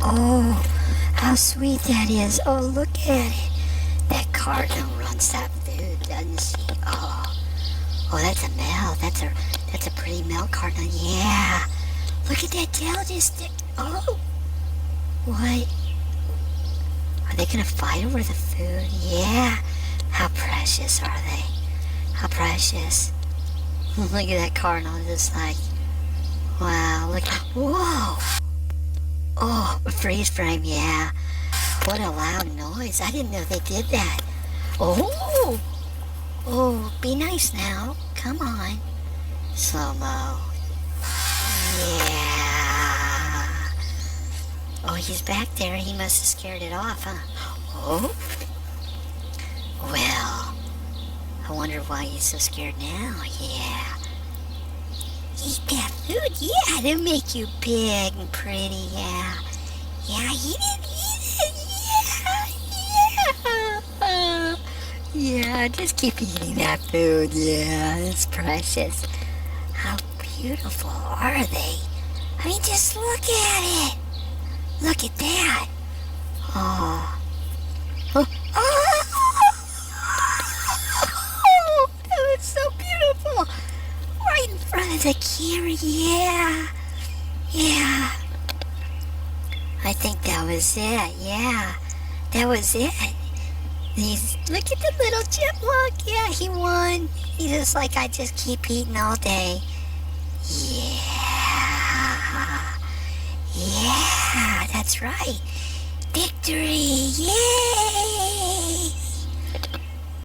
Oh, how sweet that is. Oh, look at it. That cardinal runs that food, doesn't she? Oh, that's a male. That's a pretty male cardinal. Yeah. Look at that tail just stick. Oh, what? Are they gonna fight over the food? Yeah. How precious are they? How precious. Look at that cardinal, just like, wow, look. Whoa. Oh, a freeze frame, yeah. What a loud noise. I didn't know they did that. Oh, be nice now. Come on. Slow-mo. Yeah. Oh, he's back there. He must have scared it off, huh? Oh. Well, I wonder why he's so scared now. Yeah. Eat that food. Yeah, it'll make you big and pretty. Yeah. Yeah, eat it. Yeah. Yeah, just keep eating that food. Yeah, it's precious. How beautiful are they? I mean, just look at it. Look at that. Oh. Oh. Oh, that was so beautiful. Right in front of the camera. Yeah. Yeah. I think that was it. Yeah. That was it. Look at the little chipmunk. Yeah, he won. He's just like, I just keep eating all day. Yeah. Yeah, that's right. Victory. Yay!